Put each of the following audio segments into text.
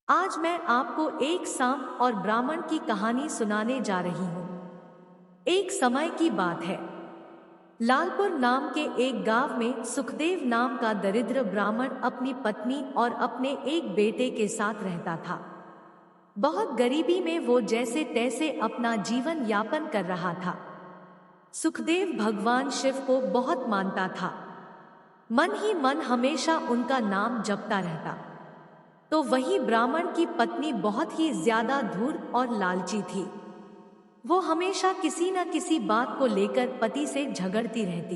आज मैं आपको एक सांप और ब्राह्मण की कहानी सुनाने जा रही हूँ। एक समय की बात है। लालपुर नाम के एक गांव में सुखदेव नाम का दरिद्र ब्राह्मण अपनी पत्नी और अपने एक बेटे के साथ रहता था। बहुत गरीबी में वो जैसे तैसे अपना जीवन यापन कर रहा था। सुखदेव भगवान शिव को बहुत मानता था। मन ही मन हमेशा उनका नाम जपता रहता। तो वही ब्राह्मण की पत्नी बहुत ही ज्यादा धूर्त और लालची थी। वो हमेशा किसी न किसी बात को लेकर पति से झगड़ती रहती।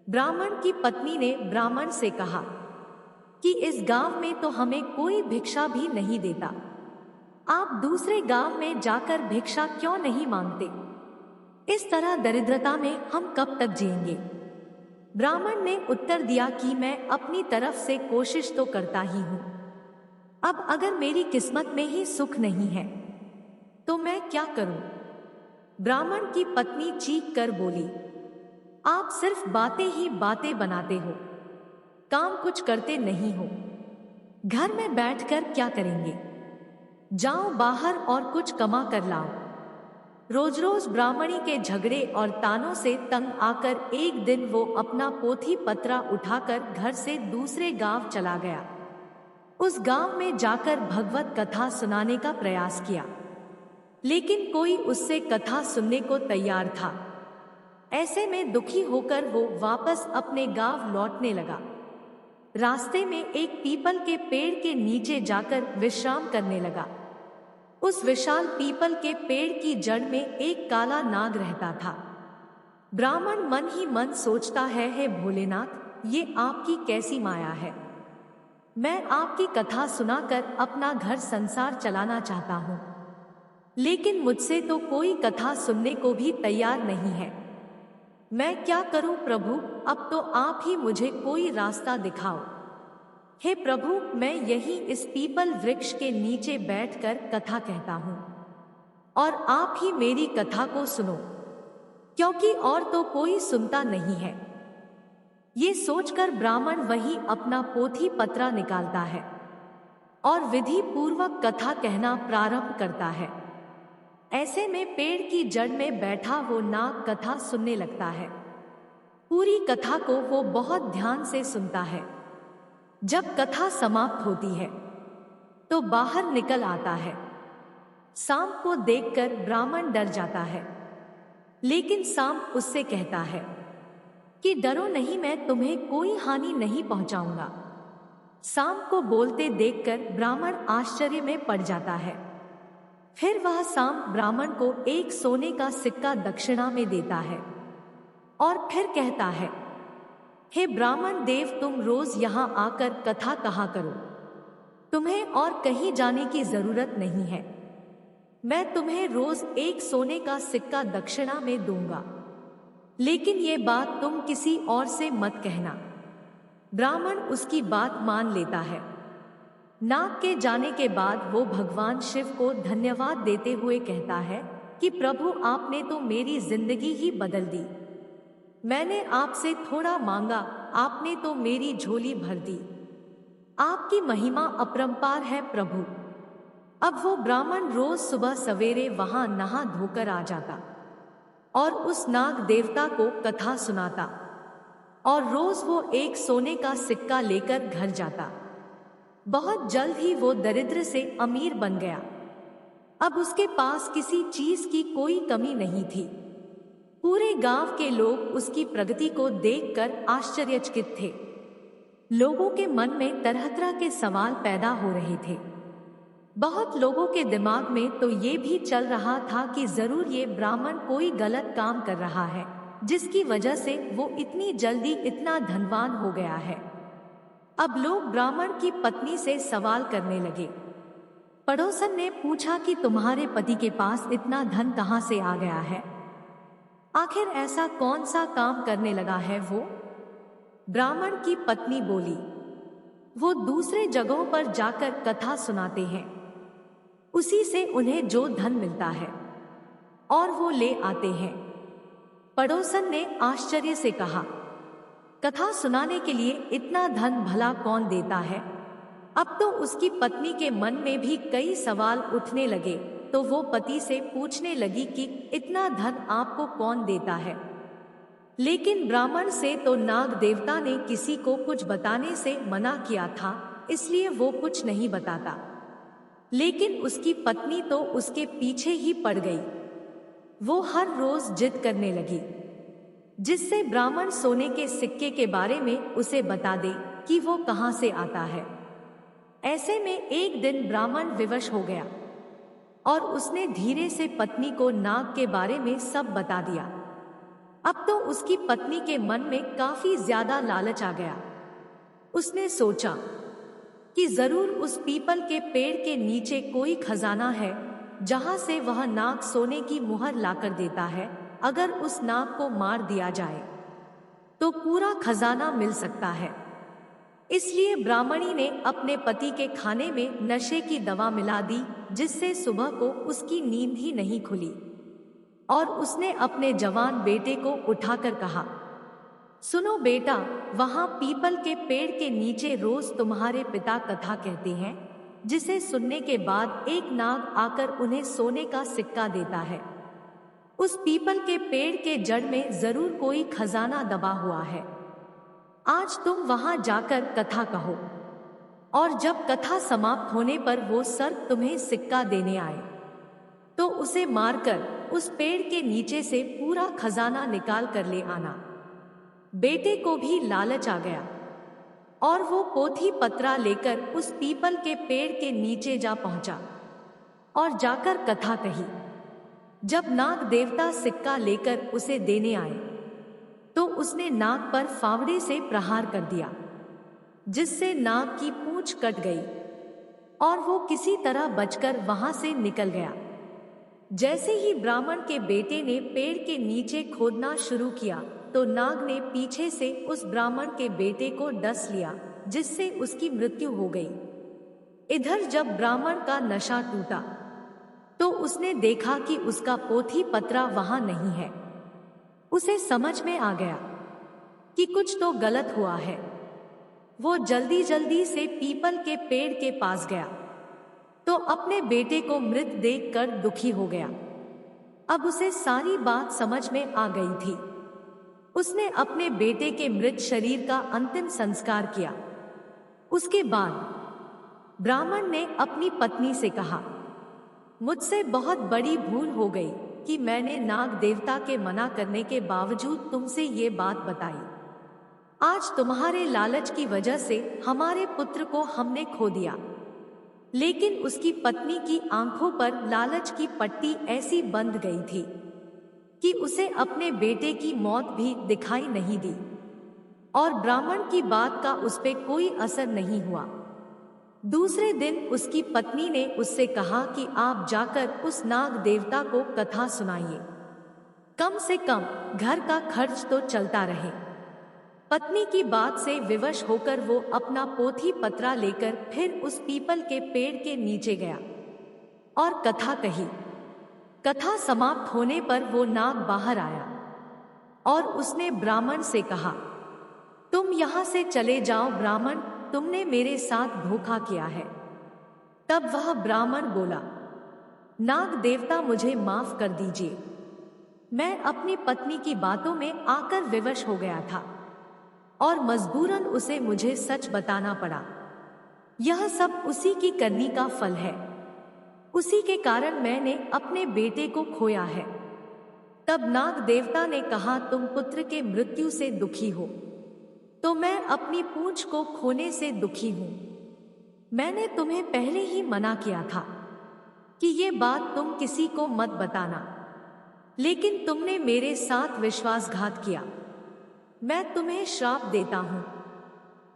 ब्राह्मण की पत्नी ने ब्राह्मण से कहा कि इस गांव में तो हमें कोई भिक्षा भी नहीं देता। आप दूसरे गांव में जाकर भिक्षा क्यों नहीं मांगते? इस तरह दरिद्रता में हम कब तक जिएंगे? ब्राह्मण ने उत्तर दिया कि मैं अपनी तरफ से कोशिश तो करता ही हूं। अब अगर मेरी किस्मत में ही सुख नहीं है तो मैं क्या करूं? ब्राह्मण की पत्नी चीख कर बोली, आप सिर्फ बातें ही बातें बनाते हो, काम कुछ करते नहीं हो। घर में बैठकर क्या करेंगे? जाओ बाहर और कुछ कमा कर लाओ। रोज रोज ब्राह्मणी के झगड़े और तानों से तंग आकर एक दिन वो अपना पोथी पत्रा उठाकर घर से दूसरे गांव चला गया। उस गांव में जाकर भगवत कथा सुनाने का प्रयास किया, लेकिन कोई उससे कथा सुनने को तैयार था। ऐसे में दुखी होकर वो वापस अपने गांव लौटने लगा। रास्ते में एक पीपल के पेड़ के नीचे जाकर विश्राम करने लगा। उस विशाल पीपल के पेड़ की जड़ में एक काला नाग रहता था। ब्राह्मण मन ही मन सोचता है, हे भोलेनाथ, ये आपकी कैसी माया है? मैं आपकी कथा सुनाकर अपना घर संसार चलाना चाहता हूँ, लेकिन मुझसे तो कोई कथा सुनने को भी तैयार नहीं है। मैं क्या करूं प्रभु? अब तो आप ही मुझे कोई रास्ता दिखाओ। हे प्रभु, मैं यहीं इस पीपल वृक्ष के नीचे बैठकर कथा कहता हूँ और आप ही मेरी कथा को सुनो, क्योंकि और तो कोई सुनता नहीं है। ये सोचकर ब्राह्मण वही अपना पोथी पत्रा निकालता है और विधि पूर्वक कथा कहना प्रारंभ करता है। ऐसे में पेड़ की जड़ में बैठा वो नाग कथा सुनने लगता है। पूरी कथा को वो बहुत ध्यान से सुनता है। जब कथा समाप्त होती है तो बाहर निकल आता है। सांप को देखकर ब्राह्मण डर जाता है, लेकिन सांप उससे कहता है कि डरो नहीं, मैं तुम्हें कोई हानि नहीं पहुंचाऊंगा। सांप को बोलते देखकर ब्राह्मण आश्चर्य में पड़ जाता है। फिर वह सांप ब्राह्मण को एक सोने का सिक्का दक्षिणा में देता है और फिर कहता है, हे ब्राह्मण देव, तुम रोज यहाँ आकर कथा कहा करो। तुम्हें और कहीं जाने की जरूरत नहीं है। मैं तुम्हें रोज एक सोने का सिक्का दक्षिणा में दूंगा, लेकिन ये बात तुम किसी और से मत कहना। ब्राह्मण उसकी बात मान लेता है। नाग के जाने के बाद वो भगवान शिव को धन्यवाद देते हुए कहता है कि प्रभु, आपने तो मेरी जिंदगी ही बदल दी। मैंने आपसे थोड़ा मांगा, आपने तो मेरी झोली भर दी। आपकी महिमा अपरंपार है प्रभु। अब वो ब्राह्मण रोज सुबह सवेरे वहां नहा धोकर आ जाता और उस नाग देवता को कथा सुनाता और रोज वो एक सोने का सिक्का लेकर घर जाता। बहुत जल्द ही वो दरिद्र से अमीर बन गया। अब उसके पास किसी चीज की कोई कमी नहीं थी। पूरे गांव के लोग उसकी प्रगति को देखकर आश्चर्यचकित थे। लोगों के मन में तरह तरह के सवाल पैदा हो रहे थे। बहुत लोगों के दिमाग में तो ये भी चल रहा था कि जरूर ये ब्राह्मण कोई गलत काम कर रहा है, जिसकी वजह से वो इतनी जल्दी इतना धनवान हो गया है। अब लोग ब्राह्मण की पत्नी से सवाल करने लगे। पड़ोसन ने पूछा कि तुम्हारे पति के पास इतना धन कहाँ से आ गया है? आखिर ऐसा कौन सा काम करने लगा है वो? ब्राह्मण की पत्नी बोली, वो दूसरे जगहों पर जाकर कथा सुनाते हैं, उसी से उन्हें जो धन मिलता है और वो ले आते हैं। पड़ोसन ने आश्चर्य से कहा, कथा सुनाने के लिए इतना धन भला कौन देता है? अब तो उसकी पत्नी के मन में भी कई सवाल उठने लगे, तो वो पति से पूछने लगी कि इतना धन आपको कौन देता है। लेकिन ब्राह्मण से तो नाग देवता ने किसी को कुछ बताने से मना किया था, इसलिए वो कुछ नहीं बताता। लेकिन उसकी पत्नी तो उसके पीछे ही पड़ गई। वो हर रोज जिद करने लगी, जिससे ब्राह्मण सोने के सिक्के के बारे में उसे बता दे कि वो कहाँ से आता है। ऐसे में एक दिन ब्राह्मण विवश हो गया और उसने धीरे से पत्नी को नाग के बारे में सब बता दिया। अब तो उसकी पत्नी के मन में काफी ज्यादा लालच आ गया। उसने सोचा कि जरूर उस पीपल के पेड़ के नीचे कोई खजाना है, जहां से वह नाग सोने की मुहर लाकर देता है। अगर उस नाग को मार दिया जाए तो पूरा खजाना मिल सकता है। इसलिए ब्राह्मणी ने अपने पति के खाने में नशे की दवा मिला दी, जिससे सुबह को उसकी नींद ही नहीं खुली। और उसने अपने जवान बेटे को उठाकर कहा, सुनो बेटा, वहां पीपल के पेड़ के नीचे रोज तुम्हारे पिता कथा कहते हैं, जिसे सुनने के बाद एक नाग आकर उन्हें सोने का सिक्का देता है। उस पीपल के पेड़ के जड़ में जरूर कोई खजाना दबा हुआ है। आज तुम वहां जाकर कथा कहो, और जब कथा समाप्त होने पर वो सर्प तुम्हें सिक्का देने आए, तो उसे मारकर उस पेड़ के नीचे से पूरा खजाना निकाल कर ले आना। बेटे को भी लालच आ गया और वो पोथी पत्रा लेकर उस पीपल के पेड़ के नीचे जा पहुंचा और जाकर कथा कही। जब नाग देवता सिक्का लेकर उसे देने आए, तो उसने नाग पर फावड़े से प्रहार कर दिया, जिससे नाग की पूंछ कट गई और वो किसी तरह बचकर वहां से निकल गया। जैसे ही ब्राह्मण के बेटे ने पेड़ के नीचे खोदना शुरू किया, तो नाग ने पीछे से उस ब्राह्मण के बेटे को डस लिया, जिससे उसकी मृत्यु हो गई। इधर जब ब्राह्मण का नशा टूटा, तो उसने देखा कि उसका पोथी पत्रा वहां नहीं है। उसे समझ में आ गया कि कुछ तो गलत हुआ है। वो जल्दी जल्दी से पीपल के पेड़ के पास गया, तो अपने बेटे को मृत देखकर दुखी हो गया। अब उसे सारी बात समझ में आ गई थी। उसने अपने बेटे के मृत शरीर का अंतिम संस्कार किया। उसके बाद ब्राह्मण ने अपनी पत्नी से कहा, मुझसे बहुत बड़ी भूल हो गई कि मैंने नाग देवता के मना करने के बावजूद तुमसे ये बात बताई। आज तुम्हारे लालच की वजह से हमारे पुत्र को हमने खो दिया। लेकिन उसकी पत्नी की आंखों पर लालच की पट्टी ऐसी बंध गई थी कि उसे अपने बेटे की मौत भी दिखाई नहीं दी, और ब्राह्मण की बात का उस पे कोई असर नहीं हुआ। दूसरे दिन उसकी पत्नी ने उससे कहा कि आप जाकर उस नाग देवता को कथा सुनाइए, कम से कम घर का खर्च तो चलता रहे। पत्नी की बात से विवश होकर वो अपना पोथी पत्रा लेकर फिर उस पीपल के पेड़ के नीचे गया और कथा कही। कथा समाप्त होने पर वो नाग बाहर आया और उसने ब्राह्मण से कहा, तुम यहाँ से चले जाओ ब्राह्मण, तुमने मेरे साथ धोखा किया है। तब वह ब्राह्मण बोला, नाग देवता मुझे माफ कर दीजिए, मैं अपनी पत्नी की बातों में आकर विवश हो गया था और मजबूरन उसे मुझे सच बताना पड़ा। यह सब उसी की करनी का फल है। उसी के कारण मैंने अपने बेटे को खोया है। तब नाग देवता ने कहा, तुम पुत्र के मृत्यु से दुखी हो, तो मैं अपनी पूंछ को खोने से दुखी हूं। मैंने तुम्हें पहले ही मना किया था कि ये बात तुम किसी को मत बताना, लेकिन तुमने मेरे साथ विश्वासघात किया। मैं तुम्हें श्राप देता हूं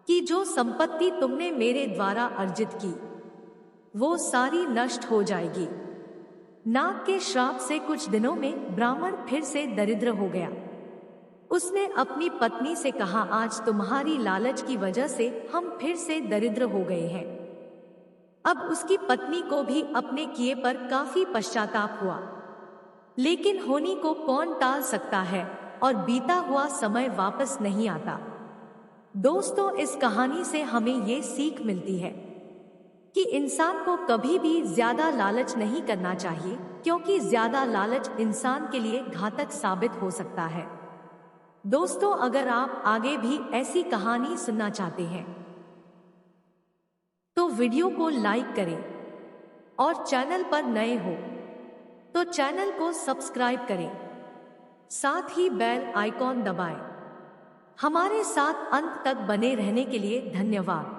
कि जो संपत्ति तुमने मेरे द्वारा अर्जित की, वो सारी नष्ट हो जाएगी। नाग के श्राप से कुछ दिनों में ब्राह्मण फिर से दरिद्र हो गया। उसने अपनी पत्नी से कहा, आज तुम्हारी लालच की वजह से हम फिर से दरिद्र हो गए हैं। अब उसकी पत्नी को भी अपने किए पर काफी पश्चाताप हुआ, लेकिन होनी को कौन टाल सकता है, और बीता हुआ समय वापस नहीं आता। दोस्तों, इस कहानी से हमें ये सीख मिलती है कि इंसान को कभी भी ज्यादा लालच नहीं करना चाहिए, क्योंकि ज्यादा लालच इंसान के लिए घातक साबित हो सकता है। दोस्तों, अगर आप आगे भी ऐसी कहानी सुनना चाहते हैं तो वीडियो को लाइक करें और चैनल पर नए हो तो चैनल को सब्सक्राइब करें, साथ ही बेल आइकॉन दबाएं। हमारे साथ अंत तक बने रहने के लिए धन्यवाद।